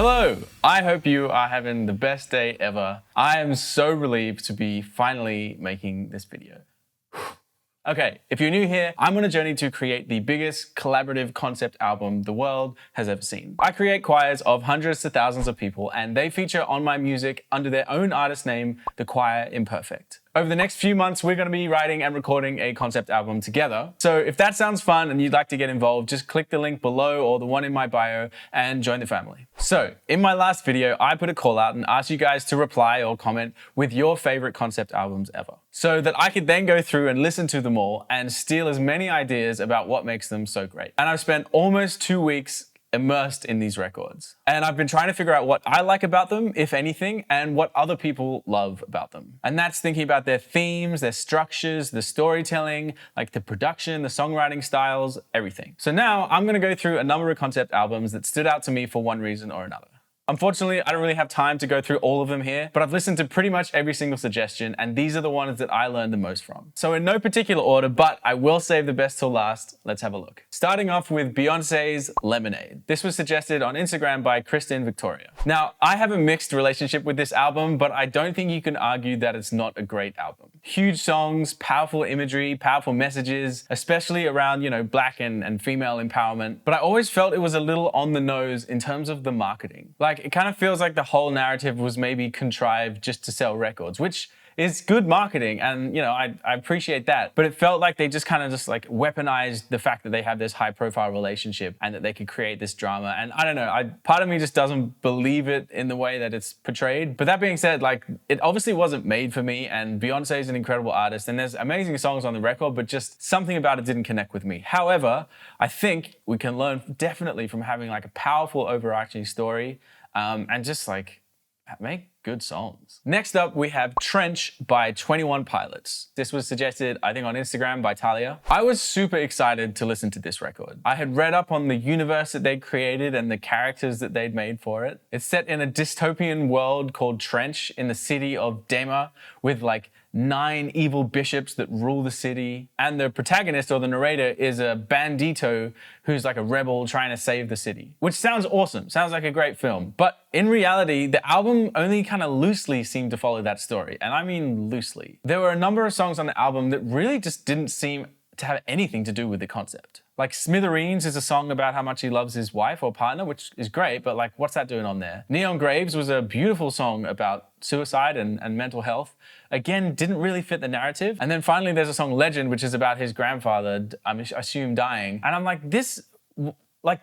Hello! I hope you are having the best day ever. I am so relieved to be finally making this video. Okay, if you're new here, I'm on a journey to create the biggest collaborative concept album the world has ever seen. I create choirs of hundreds to thousands of people, and they feature on my music under their own artist name, the Choir Imperfect. Over the next few months, we're going to be writing and recording a concept album together. So if that sounds fun and you'd like to get involved, just click the link below or the one in my bio and join the family. So in my last video, I put a call out and asked you guys to reply or comment with your favorite concept albums ever, so that I could then go through and listen to them all and steal as many ideas about what makes them so great. And I've spent almost 2 weeks immersed in these records. And I've been trying to figure out what I like about them, if anything, and what other people love about them. And that's thinking about their themes, their structures, the storytelling, like the production, the songwriting styles, everything. So now I'm gonna go through a number of concept albums that stood out to me for one reason or another. Unfortunately, I don't really have time to go through all of them here, but I've listened to pretty much every single suggestion, and these are the ones that I learned the most from. So in no particular order, but I will save the best till last. Let's have a look. Starting off with Beyoncé's Lemonade. This was suggested on Instagram by Kristen Victoria. Now, I have a mixed relationship with this album, but I don't think you can argue that it's not a great album. Huge songs, powerful imagery, powerful messages, especially around, Black and female empowerment. But I always felt it was a little on the nose in terms of the marketing. It kind of feels like the whole narrative was maybe contrived just to sell records, which is good marketing, and I appreciate that. But it felt like they just weaponized the fact that they have this high-profile relationship and that they could create this drama. And I don't know, part of me just doesn't believe it in the way that it's portrayed. But that being said, it obviously wasn't made for me, and Beyoncé is an incredible artist, and there's amazing songs on the record, but just something about it didn't connect with me. However, I think we can learn definitely from having a powerful overarching story, and just make good songs. Next up, we have Trench by 21 Pilots. This was suggested, I think, on Instagram by Talia. I was super excited to listen to this record. I had read up on the universe that they'd created and the characters that they'd made for it. It's set in a dystopian world called Trench in the city of Dema with 9 evil bishops that rule the city. And the protagonist, or the narrator, is a bandito who's a rebel trying to save the city. Which sounds awesome, sounds like a great film. But in reality, the album only kind of loosely seemed to follow that story. And I mean loosely. There were a number of songs on the album that really just didn't seem to have anything to do with the concept. Smithereens is a song about how much he loves his wife or partner, which is great, but what's that doing on there? Neon Graves was a beautiful song about suicide and mental health. Again, didn't really fit the narrative. And then finally there's a song Legend, which is about his grandfather, I assume, dying. And I'm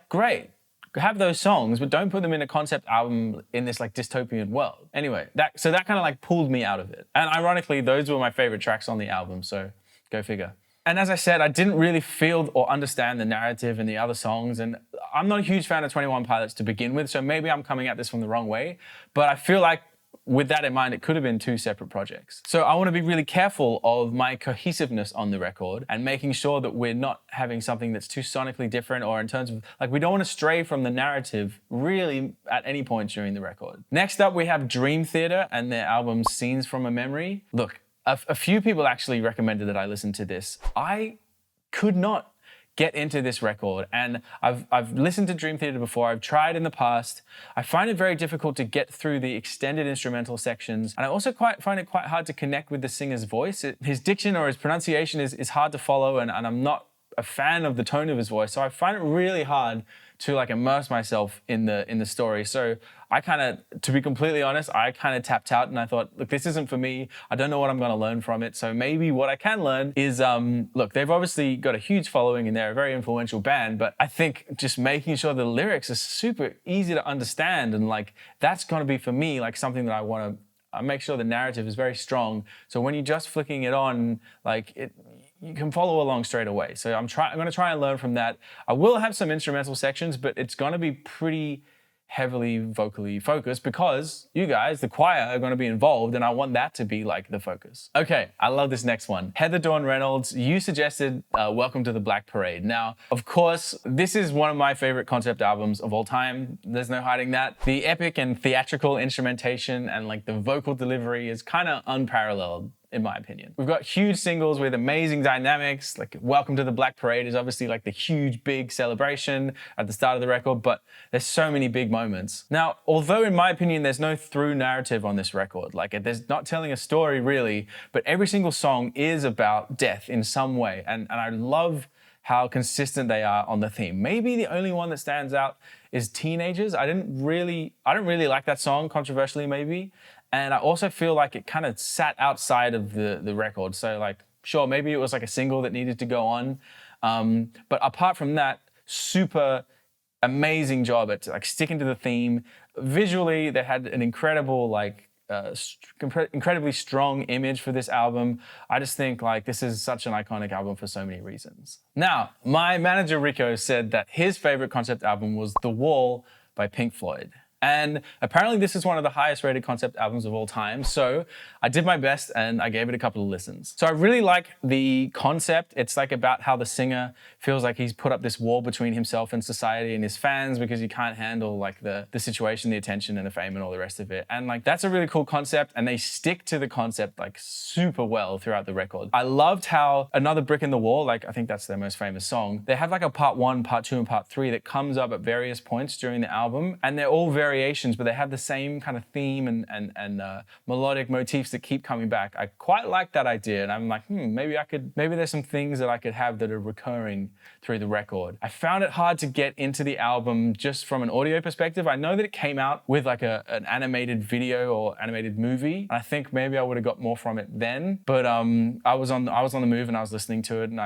great. Have those songs, but don't put them in a concept album in this dystopian world. Anyway, that kind of pulled me out of it. And ironically, those were my favorite tracks on the album, so go figure. And as I said, I didn't really feel or understand the narrative in the other songs, and I'm not a huge fan of 21 Pilots to begin with, so maybe I'm coming at this from the wrong way, but I feel like with that in mind, it could have been 2 separate projects. So I want to be really careful of my cohesiveness on the record and making sure that we're not having something that's too sonically different, or in terms of, we don't want to stray from the narrative really at any point during the record. Next up, we have Dream Theater and their album Scenes from a Memory. Look, a few people actually recommended that I listen to this. I could not get into this record, and I've listened to Dream Theater before, I've tried in the past. I find it very difficult to get through the extended instrumental sections, and I also find it quite hard to connect with the singer's voice. His diction or his pronunciation is hard to follow, and I'm not a fan of the tone of his voice, so I find it really hard to immerse myself in the story. So I to be completely honest, I tapped out, and I thought, look, this isn't for me. I don't know what I'm gonna learn from it. So maybe what I can learn is, look, they've obviously got a huge following and they're a very influential band, but I think just making sure the lyrics are super easy to understand, and that's gonna be for me something that I wanna make sure the narrative is very strong. So when you're just flicking it on, you can follow along straight away. So I'm going to try and learn from that. I will have some instrumental sections, but it's going to be pretty heavily vocally focused because you guys, the choir, are going to be involved, and I want that to be the focus. Okay, I love this next one. Heather Dawn Reynolds, you suggested Welcome to the Black Parade. Now, of course, this is one of my favorite concept albums of all time. There's no hiding that. The epic and theatrical instrumentation and the vocal delivery is kind of unparalleled in my opinion. We've got huge singles with amazing dynamics, like Welcome to the Black Parade is obviously like the huge big celebration at the start of the record, but there's so many big moments. Now, although in my opinion there's no through narrative on this record, like there's not telling a story really, but every single song is about death in some way, and I love how consistent they are on the theme. Maybe the only one that stands out is Teenagers. I don't really like that song, controversially maybe. And I also feel like it kind of sat outside of the record. So like, sure, maybe it was like a single that needed to go on. But apart from that, super amazing job at like sticking to the theme. Visually, they had an incredible like, incredibly strong image for this album. I just think like this is such an iconic album for so many reasons. Now, my manager Rico said that his favorite concept album was The Wall by Pink Floyd. And apparently this is one of the highest rated concept albums of all time. So I did my best and I gave it a couple of listens. So I really like the concept. It's like about how the singer feels like he's put up this wall between himself and society and his fans because he can't handle like the situation, the attention and the fame and all the rest of it. And like that's a really cool concept and they stick to the concept like super well throughout the record. I loved how Another Brick in the Wall, like I think that's their most famous song, they have like a part 1, part 2 and part 3 that comes up at various points during the album and they're all variations, but they have the same kind of theme and melodic motifs that keep coming back. I quite like that idea, and I'm like, maybe there's some things that I could have that are recurring through the record. I found it hard to get into the album just from an audio perspective. I know that it came out with like an animated video or animated movie. I think maybe I would have got more from it then, but I was on the move and I was listening to it, and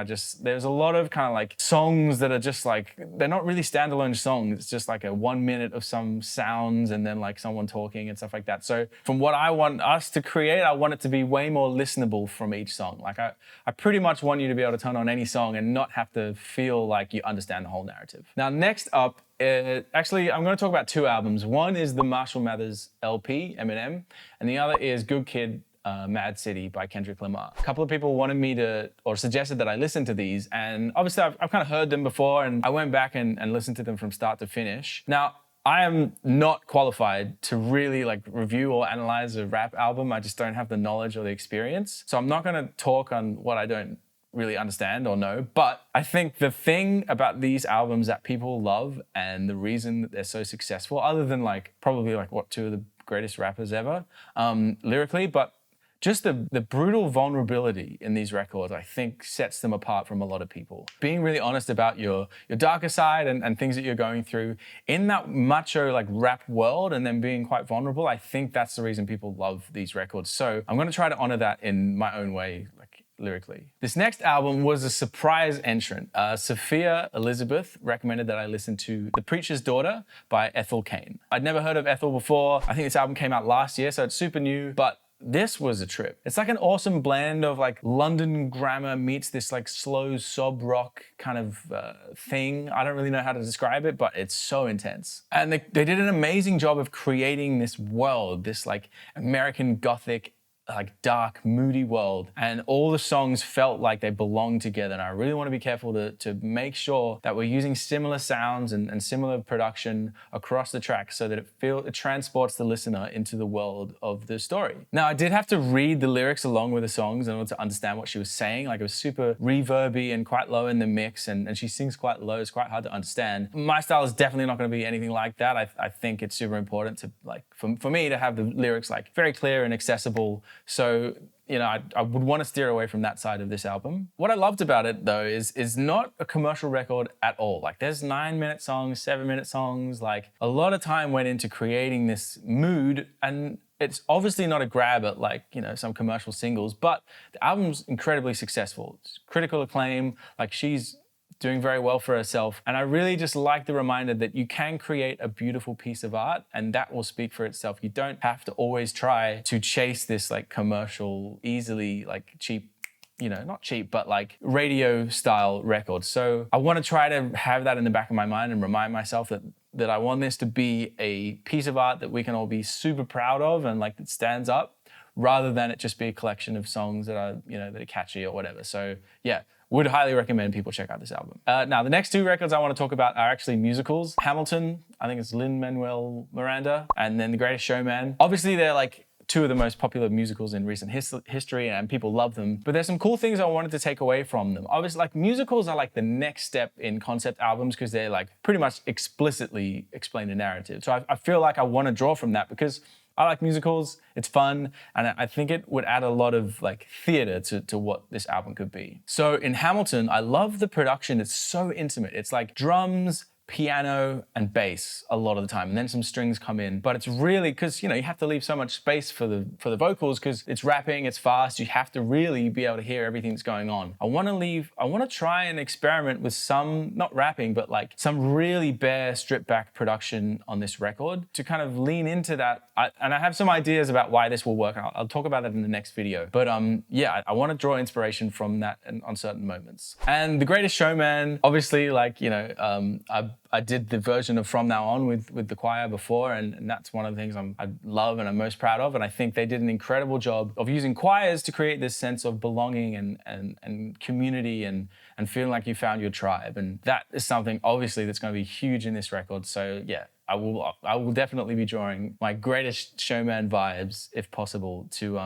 there's a lot of kind of like songs that are just like, they're not really standalone songs. It's just like a 1 minute of some sounds and then like someone talking and stuff like that. So from what I want us to create, I want it to be way more listenable from each song. Like I pretty much want you to be able to turn on any song and not have to feel like you understand the whole narrative. Now, next up, actually, I'm going to talk about 2 albums. One is the Marshall Mathers LP, Eminem, and the other is Good Kid, Mad City by Kendrick Lamar. A couple of people wanted me to, or suggested that I listen to these, and obviously I've kind of heard them before, and I went back and listened to them from start to finish. Now, I am not qualified to really like review or analyze a rap album. I just don't have the knowledge or the experience. So I'm not going to talk on what I don't really understand or know. But I think the thing about these albums that people love and the reason that they're so successful, other than like probably like what 2 of the greatest rappers ever lyrically, but just the brutal vulnerability in these records, I think, sets them apart from a lot of people. Being really honest about your darker side and things that you're going through in that macho like rap world, and then being quite vulnerable, I think that's the reason people love these records. So I'm gonna try to honor that in my own way, like lyrically. This next album was a surprise entrant. Sophia Elizabeth recommended that I listen to The Preacher's Daughter by Ethel Cain. I'd never heard of Ethel before. I think this album came out last year, so it's super new, but this was a trip. It's like an awesome blend of like London grammar meets this like slow sob rock kind of thing. I don't really know how to describe it, but it's so intense. And they did an amazing job of creating this world, this like American Gothic, like dark, moody world. And all the songs felt like they belonged together. And I really want to be careful to make sure that we're using similar sounds and similar production across the track so that it transports the listener into the world of the story. Now, I did have to read the lyrics along with the songs in order to understand what she was saying. Like it was super reverby and quite low in the mix, and she sings quite low. It's quite hard to understand. My style is definitely not going to be anything like that. I think it's super important to like, for me to have the lyrics like very clear and accessible. So, you know, I would want to steer away from that side of this album. What I loved about it, though, is not a commercial record at all. Like, there's 9-minute songs, 7-minute songs. Like, a lot of time went into creating this mood, and it's obviously not a grab at, like, you know, some commercial singles, but the album's incredibly successful. It's critical acclaim. Like, she's doing very well for herself. And I really just like the reminder that you can create a beautiful piece of art and that will speak for itself. You don't have to always try to chase this like commercial, easily like cheap, you know, not cheap, but like radio style record. So I want to try to have that in the back of my mind and remind myself that I want this to be a piece of art that we can all be super proud of and like that stands up, rather than it just be a collection of songs that are, you know, that are catchy or whatever. So yeah, would highly recommend people check out this album. Now, the next 2 records I want to talk about are actually musicals. Hamilton, I think it's Lin-Manuel Miranda, and then The Greatest Showman. Obviously, they're like two of the most popular musicals in recent history, and people love them. But there's some cool things I wanted to take away from them. Obviously, like, musicals are like the next step in concept albums because they're like pretty much explicitly explain a narrative. So I feel like I want to draw from that because I like musicals, it's fun, and I think it would add a lot of like theater to what this album could be. So in Hamilton, I love the production. It's so intimate. It's like drums, piano, and bass a lot of the time, and then some strings come in. But it's really, because you have to leave so much space for the vocals because it's rapping, it's fast. You have to really be able to hear everything that's going on. I want to try and experiment with some, not rapping, but like some really bare, stripped back production on this record to kind of lean into that. And I have some ideas about why this will work. I'll talk about that in the next video. But yeah, I want to draw inspiration from that on certain moments. And The Greatest Showman, obviously, like, I did the version of From Now On with the choir before, and that's one of the things I love and I'm most proud of. And I think they did an incredible job of using choirs to create this sense of belonging and community and feeling like you found your tribe. And that is something, obviously, that's going to be huge in this record. So yeah, I will definitely be drawing my Greatest Showman vibes, if possible, to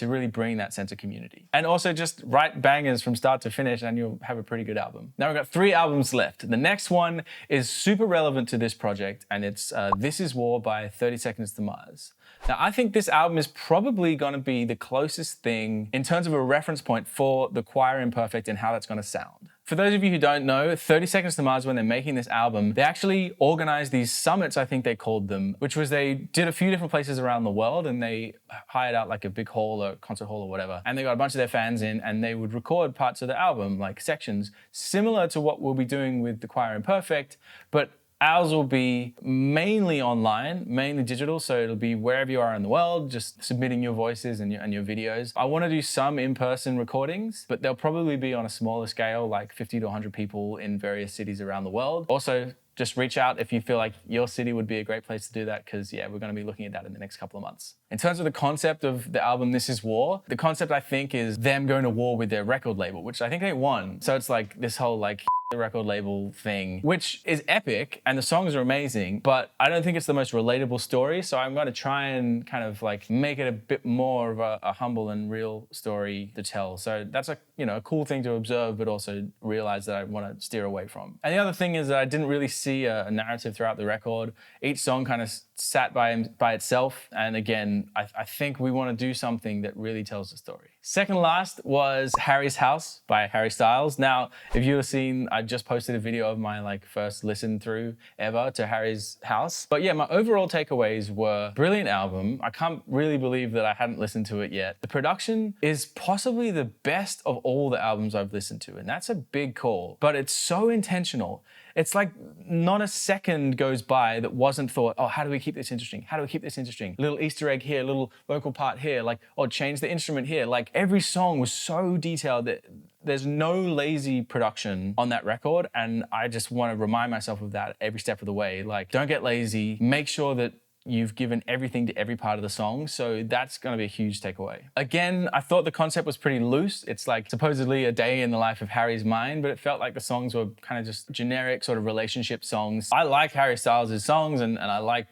really bring that sense of community. And also just write bangers from start to finish and you'll have a pretty good album. Now we've got 3 albums left. The next one is super relevant to this project, and it's This Is War by 30 Seconds to Mars. Now, I think this album is probably going to be the closest thing in terms of a reference point for the Choir Imperfect and how that's going to sound. For those of you who don't know, 30 Seconds to Mars, when they're making this album, they actually organized these summits, I think they called them, which was they did a few different places around the world and they hired out like a big hall or concert hall or whatever. And they got a bunch of their fans in and they would record parts of the album, like sections, similar to what we'll be doing with the Choir Imperfect, but ours will be mainly online, mainly digital, so it'll be wherever you are in the world, just submitting your voices and your videos. I want to do some in-person recordings, but they'll probably be on a smaller scale, like 50 to 100 people in various cities around the world. Also, just reach out if you feel like your city would be a great place to do that, because yeah, we're going to be looking at that in the next couple of months. In terms of the concept of the album This Is War, the concept I think is them going to war with their record label, which I think they won. So it's like this whole like the record label thing, which is epic and the songs are amazing, but I don't think it's the most relatable story. So I'm going to try and kind of like make it a bit more of a humble and real story to tell. So that's a cool thing to observe, but also realize that I want to steer away from. And the other thing is that I didn't really see a narrative throughout the record. Each song kind of sat by itself. And again, I think we want to do something that really tells the story. Second last was Harry's House by Harry Styles. Now, if you've seen, I just posted a video of my like first listen through ever to Harry's House. But yeah, my overall takeaways were brilliant album. I can't really believe that I hadn't listened to it yet. The production is possibly the best of all the albums I've listened to, and that's a big call, but it's so intentional. It's like not a second goes by that wasn't thought, oh, how do we keep this interesting? How do we keep this interesting? Little Easter egg here, little vocal part here, like, oh, change the instrument here. Like every song was so detailed that there's no lazy production on that record. And I just want to remind myself of that every step of the way. Like, don't get lazy. Make sure that you've given everything to every part of the song. So that's going to be a huge takeaway. Again, I thought the concept was pretty loose. It's like supposedly a day in the life of Harry's mind, but it felt like the songs were kind of just generic sort of relationship songs. I like Harry Styles' songs and I like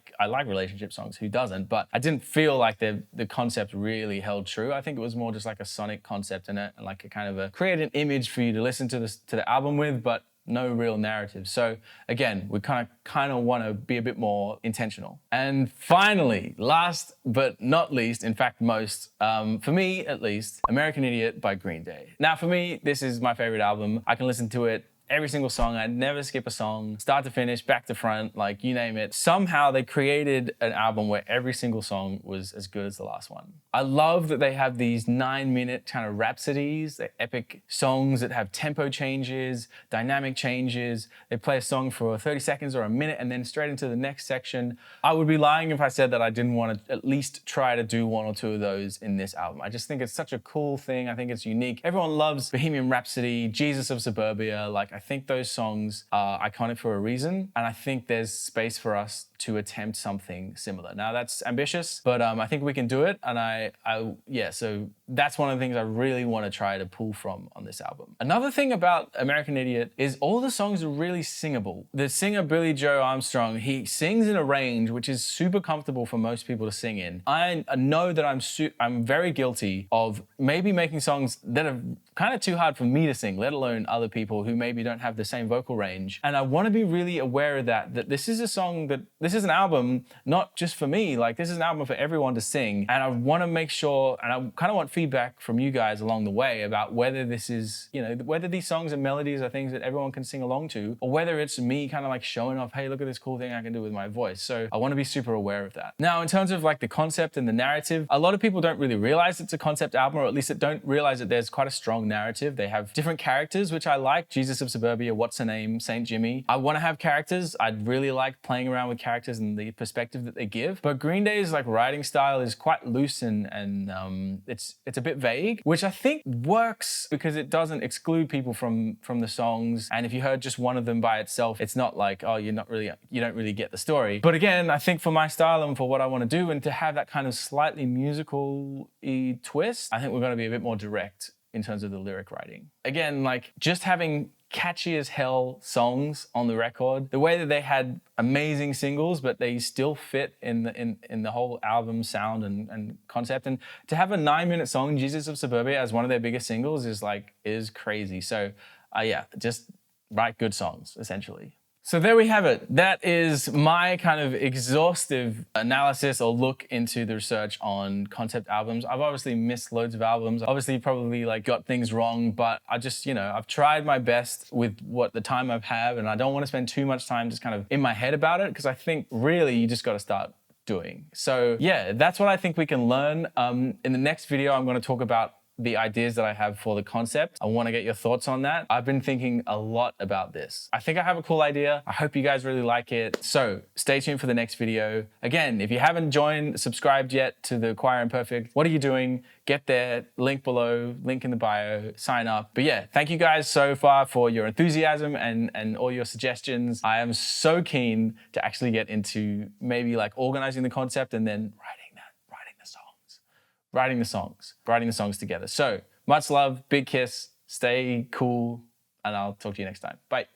relationship songs, who doesn't? But I didn't feel like the concept really held true. I think it was more just like a sonic concept in it and like a kind of create an image for you to listen to the album with, but no real narrative. So again, we kind of want to be a bit more intentional. And finally, last but not least, in fact most, for me at least, American Idiot by Green Day. Now for me, this is my favorite album. I can listen to it every single song. I never skip a song, start to finish, back to front, like you name it. Somehow they created an album where every single song was as good as the last one. I love that they have these 9-minute kind of rhapsodies, they're epic songs that have tempo changes, dynamic changes. They play a song for 30 seconds or a minute and then straight into the next section. I would be lying if I said that I didn't want to at least try to do 1 or 2 of those in this album. I just think it's such a cool thing. I think it's unique. Everyone loves Bohemian Rhapsody, Jesus of Suburbia. Like, I think those songs are iconic for a reason, and I think there's space for us to attempt something similar. Now that's ambitious, but I think we can do it, and so that's one of the things I really want to try to pull from on this album. Another thing about American Idiot is all the songs are really singable. The singer Billy Joe Armstrong, he sings in a range which is super comfortable for most people to sing in. I know that I'm very guilty of maybe making songs that are kind of too hard for me to sing, let alone other people who maybe don't have the same vocal range. And I want to be really aware of that this is a song this is an album, not just for me, like this is an album for everyone to sing. And I want to make sure, and I kind of want feedback from you guys along the way about whether this is, whether these songs and melodies are things that everyone can sing along to, or whether it's me kind of like showing off, hey, look at this cool thing I can do with my voice. So I want to be super aware of that. Now, in terms of like the concept and the narrative, a lot of people don't really realize it's a concept album, or at least don't realize that there's quite a strong narrative. They have different characters, which I like. Jesus of Suburbia, What's Her Name, Saint Jimmy. I want to have characters. I'd really like playing around with characters and the perspective that they give. But Green Day's like writing style is quite loose and it's a bit vague, which I think works because it doesn't exclude people from the songs. And if you heard just one of them by itself, it's not like, oh, you don't really get the story. But again, I think for my style and for what I want to do, and to have that kind of slightly musical-y twist, I think we're going to be a bit more direct in terms of the lyric writing. Again, like just having catchy as hell songs on the record, the way that they had amazing singles, but they still fit in the whole album sound and concept. And to have a 9-minute song, Jesus of Suburbia, as one of their biggest singles is crazy. So yeah, just write good songs, essentially. So there we have it. That is my kind of exhaustive analysis or look into the research on concept albums. I've obviously missed loads of albums. Obviously probably like got things wrong, but I just, I've tried my best with what the time I've had, and I don't want to spend too much time just kind of in my head about it, because I think really you just got to start doing. So yeah, that's what I think we can learn. In the next video, I'm going to talk about the ideas that I have for the concept. I want to get your thoughts on that. I've been thinking a lot about this. I think I have a cool idea. I hope you guys really like it. So stay tuned for the next video. Again, if you haven't subscribed yet to the Choir Imperfect, what are you doing? Get there, link below, link in the bio, sign up. But yeah, thank you guys so far for your enthusiasm and all your suggestions. I am so keen to actually get into maybe like organizing the concept and then writing the songs together. So much love, big kiss, stay cool, and I'll talk to you next time. Bye.